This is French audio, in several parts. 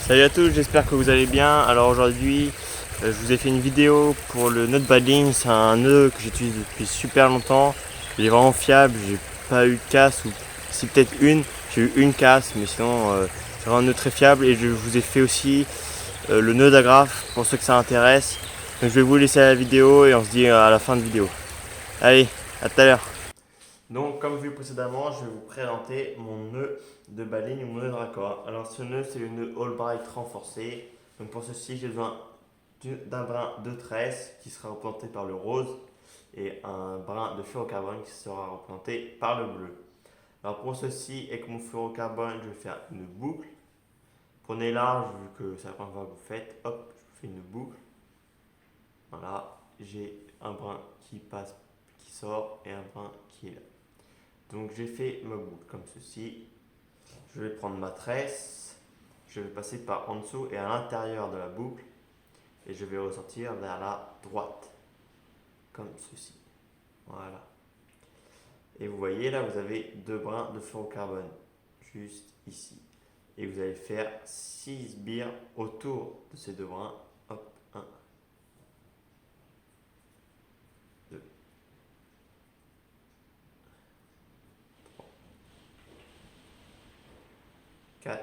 Salut à tous, j'espère que vous allez bien. Alors aujourd'hui, je vous ai fait une vidéo pour le nœud de Badling. C'est un nœud que j'utilise depuis super longtemps. Il est vraiment fiable, j'ai pas eu de casse, ou si peut-être une, j'ai eu une casse, mais sinon c'est vraiment un nœud très fiable. Et je vous ai fait aussi le nœud d'agrafe pour ceux que ça intéresse. Donc je vais vous laisser la vidéo et on se dit à la fin de vidéo. Allez, à tout à l'heure. Donc, comme vu précédemment, je vais vous présenter mon nœud de baline ou mon nœud de raccord. Alors, ce nœud, c'est le nœud Albright renforcé. Donc, pour ceci, j'ai besoin d'un brin de tresse qui sera représenté par le rose et un brin de fluorocarbone qui sera représenté par le bleu. Alors, pour ceci, avec mon fluorocarbone, je vais faire une boucle. Prenez large, vu que c'est la première fois que vous faites. Hop, je fais une boucle. Voilà, j'ai un brin qui passe, qui sort et un brin qui est là. Donc j'ai fait ma boucle comme ceci. Je vais prendre ma tresse, je vais passer par en dessous et à l'intérieur de la boucle et je vais ressortir vers la droite, comme ceci. Voilà. Et vous voyez là, vous avez deux brins de fluorocarbone, juste ici. Et vous allez faire 6 sbires autour de ces deux brins. Hop, 1, 2, 4,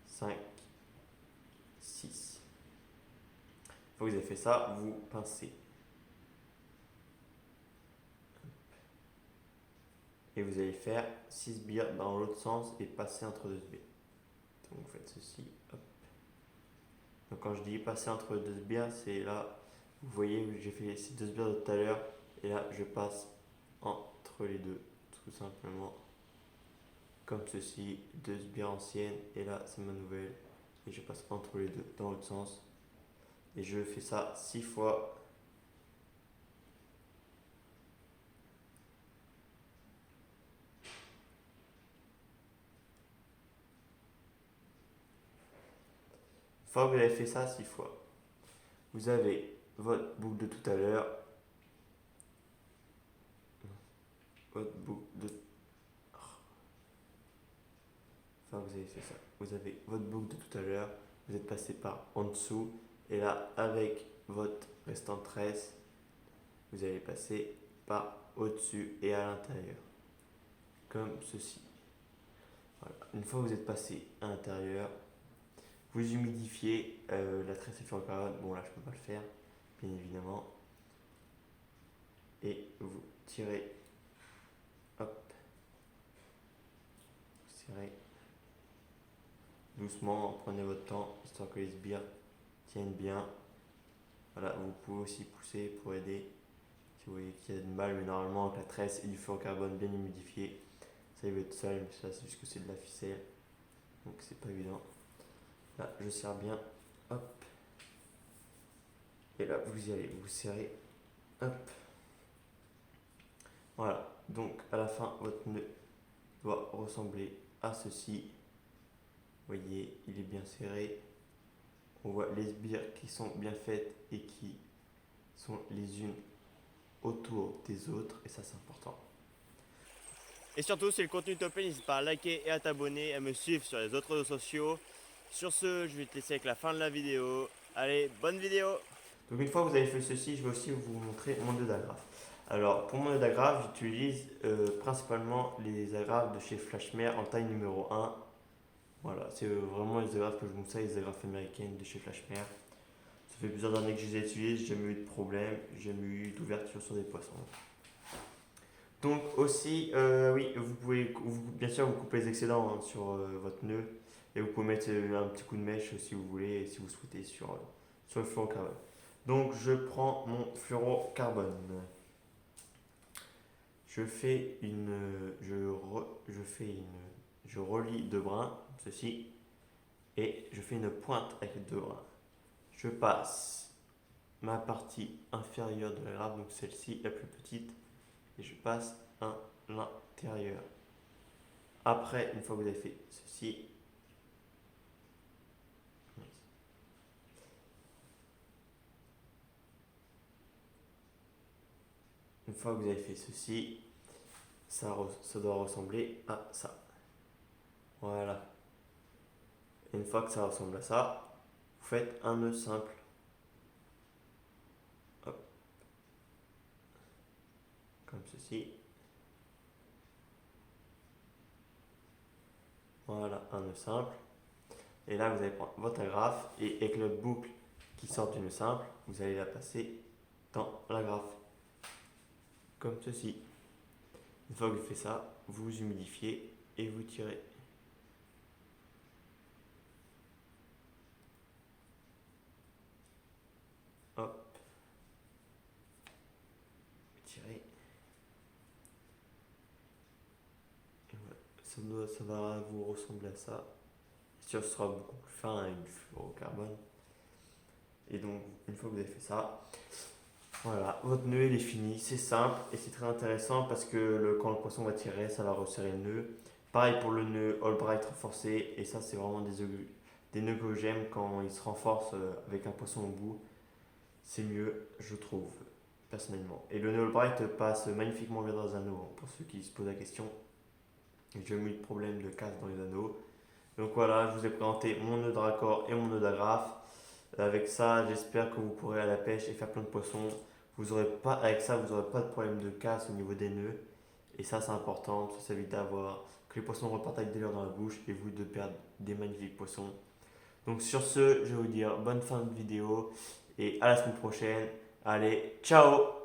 5, 6. Une fois que vous avez fait ça, vous pincez. Et vous allez faire 6 sbires dans l'autre sens et passer entre deux sbires. Donc vous faites ceci. Hop. Donc quand je dis passer entre deux sbires, c'est là, vous voyez, j'ai fait ces deux sbires de tout à l'heure. Et là, je passe entre les deux, tout simplement. Comme ceci, deux sbires anciennes. Et là, c'est ma nouvelle. Et je passe entre les deux dans l'autre sens. Et je fais ça 6 fois. Une fois que vous avez fait ça 6 fois, vous avez votre boucle de tout à l'heure. Votre boucle de Enfin, vous avez fait ça. Vous avez votre boucle de tout à l'heure, vous êtes passé par en dessous, et là, avec votre restante tresse, vous allez passer par au-dessus et à l'intérieur, comme ceci. Voilà. Une fois que vous êtes passé à l'intérieur, vous humidifiez la tresse et fluorocarbone. Bon, là, je ne peux pas le faire, bien évidemment. Et vous tirez, hop, vous tirez doucement, prenez votre temps, histoire que les sbires tiennent bien. Voilà, vous pouvez aussi pousser pour aider si vous voyez qu'il y a du mal, mais normalement avec la tresse et du fluorocarbone bien humidifié, ça il va être seul, mais ça c'est juste que c'est de la ficelle, donc c'est pas évident. Là, je serre bien, hop, et là vous y allez, vous serrez, hop. Voilà, donc à la fin, votre nœud doit ressembler à ceci. Vous voyez, il est bien serré. On voit les sbires qui sont bien faites et qui sont les unes autour des autres, et ça c'est important. Et surtout, si le contenu te plaît, n'hésite pas à liker et à t'abonner, à me suivre sur les autres réseaux sociaux. Sur ce, je vais te laisser avec la fin de la vidéo. Allez, bonne vidéo. Donc une fois que vous avez fait ceci, je vais aussi vous montrer mon nœud d'agrafe. Alors pour mon nœud d'agrafe, j'utilise principalement les agrafes de chez Flashmare en taille numéro 1. Voilà, c'est vraiment les agrafes que je vous conseille, les agrafes américaines de chez Flashmare. Ça fait plusieurs années que je les utilise, j'ai jamais eu de problème, j'ai jamais eu d'ouverture sur des poissons. Donc aussi, oui, vous pouvez bien sûr vous couper les excédents sur votre nœud et vous pouvez mettre un petit coup de mèche si vous voulez, si vous souhaitez sur le fluorocarbone. Donc je prends mon fluorocarbone. Je fais une, je fais une, je relie deux brins, ceci, et je fais une pointe avec deux brins. Je passe ma partie inférieure de la grappe, donc celle-ci la plus petite, et je passe à l'intérieur. Après, une fois que vous avez fait ceci, une fois que vous avez fait ceci, ça doit ressembler à ça. Voilà. Et une fois que ça ressemble à ça, vous faites un nœud simple. Hop. Comme ceci. Voilà, un nœud simple. Et là, vous allez prendre votre agrafe et avec la boucle qui sort du nœud simple, vous allez la passer dans l'agrafe. Comme ceci. Une fois que vous faites ça, vous humidifiez et vous tirez. Hop. Vous tirez. Et voilà. Ça va vous ressembler à ça. Sûr, ce sera beaucoup plus fin avec du fluorocarbone. Et donc, une fois que vous avez fait ça, voilà, votre nœud il est fini. C'est simple et c'est très intéressant parce que quand le poisson va tirer, ça va resserrer le nœud. Pareil pour le nœud Albright renforcé. Et ça, c'est vraiment des nœuds que j'aime quand ils se renforcent avec un poisson au bout. C'est mieux, je trouve, personnellement. Et le nœud Albright passe magnifiquement bien dans un anneau, hein, pour ceux qui se posent la question. J'ai jamais eu de problème de casse dans les anneaux. Donc voilà, je vous ai présenté mon nœud de raccord et mon nœud d'agrafe. Avec ça, j'espère que vous pourrez aller à la pêche et faire plein de poissons. Avec ça, vous n'aurez pas de problème de casse au niveau des nœuds. Et ça, c'est important. Ça évite que les poissons repartent avec des leurres dans la bouche et vous de perdre des magnifiques poissons. Donc sur ce, je vais vous dire bonne fin de vidéo et à la semaine prochaine. Allez, ciao!